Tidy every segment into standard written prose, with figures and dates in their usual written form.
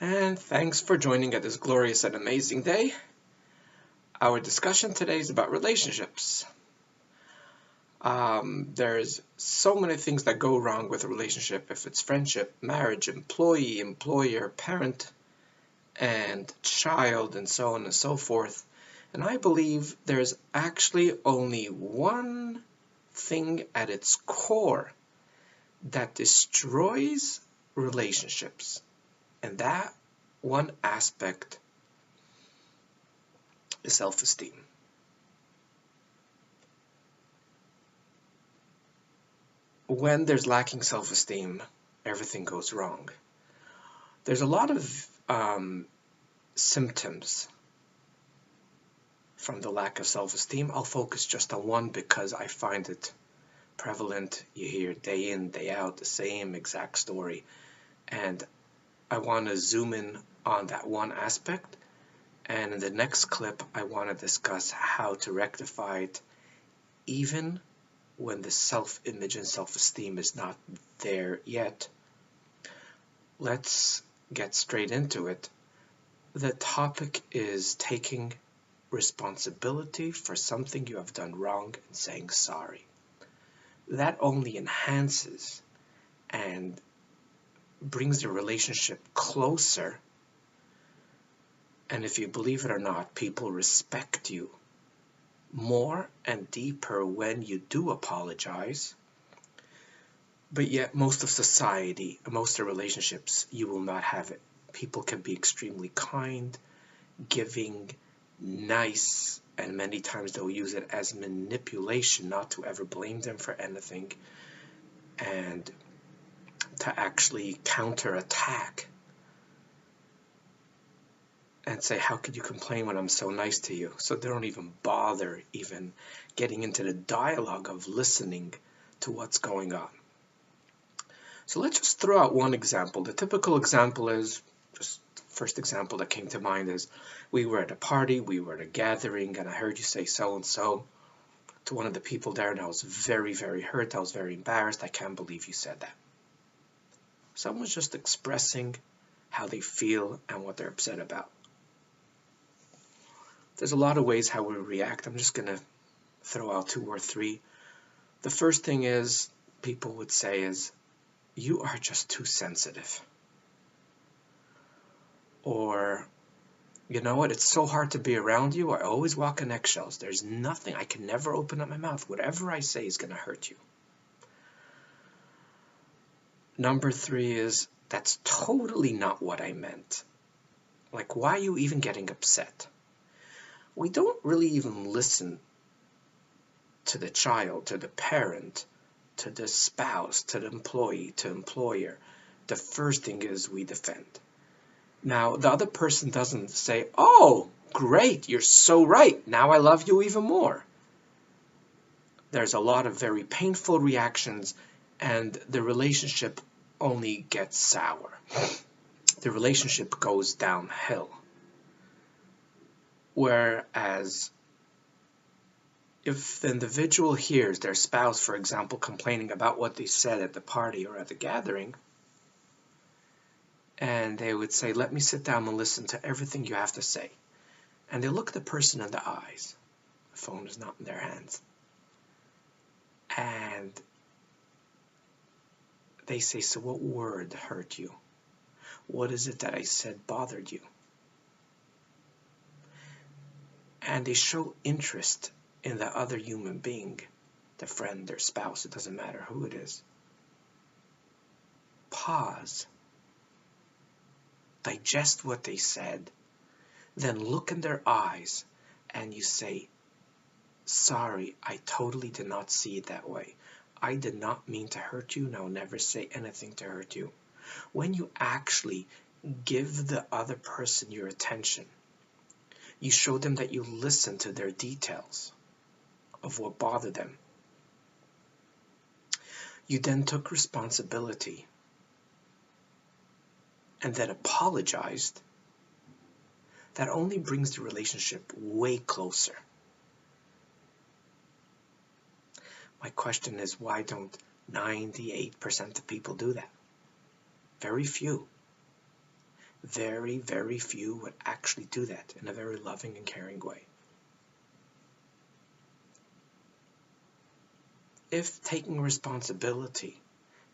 And thanks for joining at this glorious and amazing day. Our discussion today is about relationships. There's so many things that go wrong with a relationship, if it's friendship, marriage, employee, employer, parent, and child, and so on and so forth. And I believe there's actually only one thing at its core that destroys relationships. And that one aspect is self-esteem. When there's lacking self-esteem, everything goes wrong. There's a lot of symptoms from the lack of self-esteem. I'll focus just on one because I find it prevalent. You hear day in, day out the same exact story. And I want to zoom in on that one aspect. And in the next clip, I want to discuss how to rectify it even when the self-image and self-esteem is not there yet. Let's get straight into it. The topic is taking responsibility for something you have done wrong and saying sorry. That only enhances and brings the relationship closer. And if you believe it or not, people respect you more and deeper when you do apologize. But yet most of society, most of relationships, you will not have it. People can be extremely kind, giving, nice, and many times they'll use it as manipulation, not to ever blame them for anything, and to actually counterattack and say, how could you complain when I'm so nice to you? So they don't even bother even getting into the dialogue of listening to what's going on. So let's just throw out one example. The typical example is, just the first example that came to mind is, we were at a party, we were at a gathering, and I heard you say so-and-so to one of the people there, and I was very, very hurt. I was very embarrassed. I can't believe you said that. Someone's just expressing how they feel and what they're upset about. There's a lot of ways how we react. I'm just going to throw out 2 or 3. The first thing is, people would say is, you are just too sensitive. Or, you know what, it's so hard to be around you. I always walk on eggshells. There's nothing, I can never open up my mouth. Whatever I say is going to hurt you. Number 3 is, that's totally not what I meant. Like, why are you even getting upset? We don't really even listen to the child, to the parent, to the spouse, to the employee, to employer. The first thing is we defend. Now, the other person doesn't say, oh, great, you're so right, now I love you even more. There's a lot of very painful reactions, and the relationship only gets sour. The relationship goes downhill. Whereas if the individual hears their spouse, for example, complaining about what they said at the party or at the gathering, and they would say, let me sit down and listen to everything you have to say. And they look the person in the eyes. The phone is not in their hands. And they say, so what word hurt you? What is it that I said bothered you? And they show interest in the other human being, their friend, their spouse, it doesn't matter who it is. Pause. Digest what they said. Then look in their eyes and you say, sorry, I totally did not see it that way. I did not mean to hurt you, and I'll never say anything to hurt you. When you actually give the other person your attention, you show them that you listen to their details of what bothered them. You then took responsibility and then apologized. That only brings the relationship way closer. My question is, why don't 98% of people do that? Very few. Very, very few would actually do that in a very loving and caring way. If taking responsibility,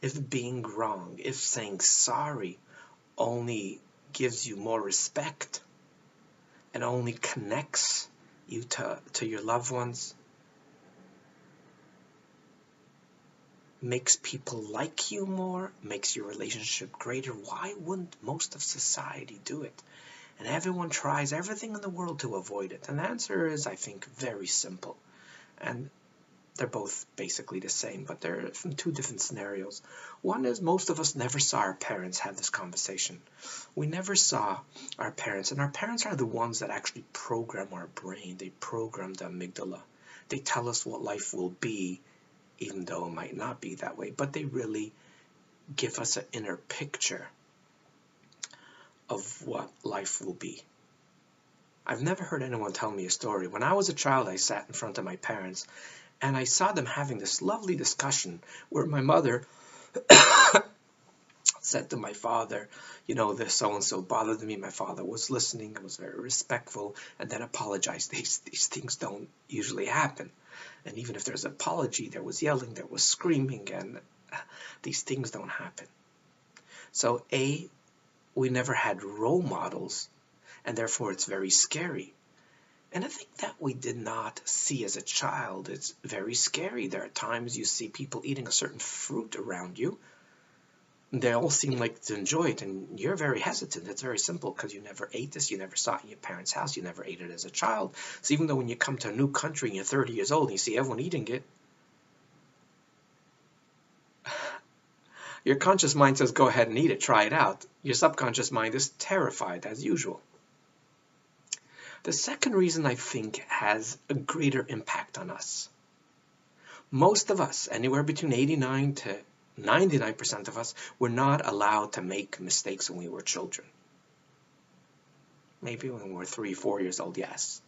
if being wrong, if saying sorry only gives you more respect and only connects you to your loved ones, makes people like you more, makes your relationship greater, why wouldn't most of society do it? And everyone tries everything in the world to avoid it. And the answer is, I think, very simple. And they're both basically the same, but they're from two different scenarios. One is most of us never saw our parents have this conversation. We never saw our parents, and our parents are the ones that actually program our brain. They program the amygdala. They tell us what life will be, even though it might not be that way, but they really give us an inner picture of what life will be. I've never heard anyone tell me a story. When I was a child, I sat in front of my parents, and I saw them having this lovely discussion where my mother said to my father, this so-and-so bothered me. My father was listening and was very respectful, and then apologized. These things don't usually happen. And even if there's an apology, there was yelling, there was screaming, and these things don't happen. So we never had role models, and therefore it's very scary. And I think that we did not see as a child. It's very scary. There are times you see people eating a certain fruit around you. They all seem like to enjoy it, and you're very hesitant. It's very simple because you never ate this. You never saw it in your parents' house. You never ate it as a child. So even though when you come to a new country and you're 30 years old and you see everyone eating it, your conscious mind says, go ahead and eat it. Try it out. Your subconscious mind is terrified as usual. The second reason I think has a greater impact on us. Most of us, anywhere between 89 to 99% of us, were not allowed to make mistakes when we were children. Maybe when we were 3, 4 years old, yes.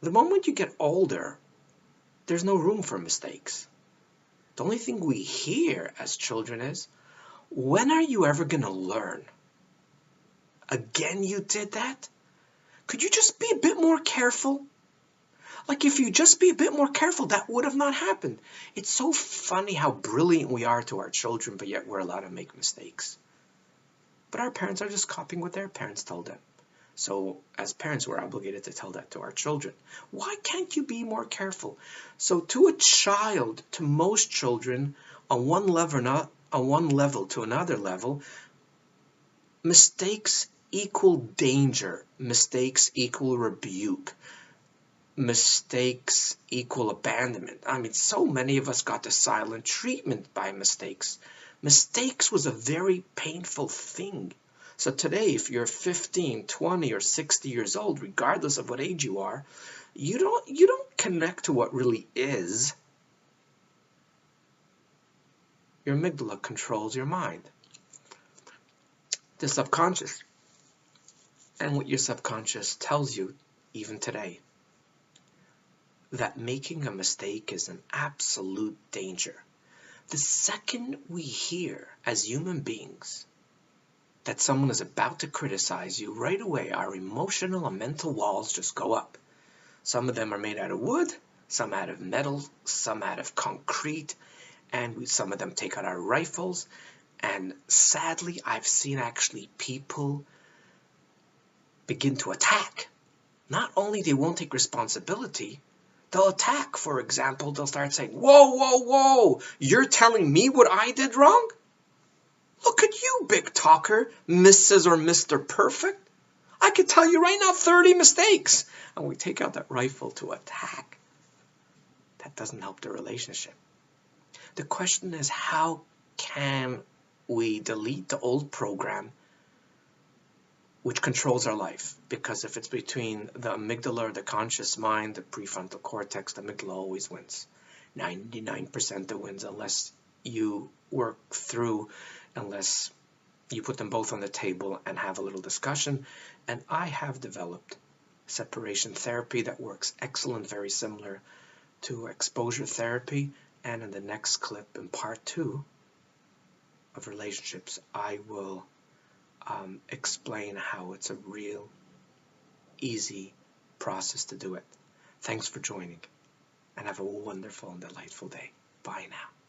The moment you get older, there's no room for mistakes. The only thing we hear as children is, when are you ever going to learn? Again, you did that? Could you just be a bit more careful? Like if you just be a bit more careful, that would have not happened. It's so funny how brilliant we are to our children, but yet we're allowed to make mistakes. But our parents are just copying what their parents told them. So as parents, we're obligated to tell that to our children. Why can't you be more careful? So to a child, to most children, on one level to another level, mistakes equal danger. Mistakes equal rebuke. Mistakes equal abandonment. I mean, so many of us got the silent treatment by mistakes. Mistakes was a very painful thing. So today, if you're 15, 20, or 60 years old, regardless of what age you are, you don't connect to what really is. Your amygdala controls your mind. The subconscious. And what your subconscious tells you, even today, that making a mistake is an absolute danger. The second we hear, as human beings, that someone is about to criticize you, right away our emotional and mental walls just go up. Some of them are made out of wood, some out of metal, some out of concrete, and some of them take out our rifles. And sadly, I've seen actually people begin to attack. Not only they won't take responsibility, they'll attack. For example, they'll start saying, whoa, whoa, whoa, you're telling me what I did wrong? Look at you, big talker, Mrs. or Mr. Perfect. I could tell you right now 30 mistakes. And we take out that rifle to attack. That doesn't help the relationship. The question is, how can we delete the old program which controls our life? Because if it's between the amygdala or the conscious mind, the prefrontal cortex, the amygdala always wins. 99% it wins unless you work through, unless you put them both on the table and have a little discussion. And I have developed separation therapy that works excellent, very similar to exposure therapy. And in the next clip, in part 2 of relationships, I will explain how it's a real easy process to do it. Thanks for joining, and have a wonderful and delightful day. Bye now.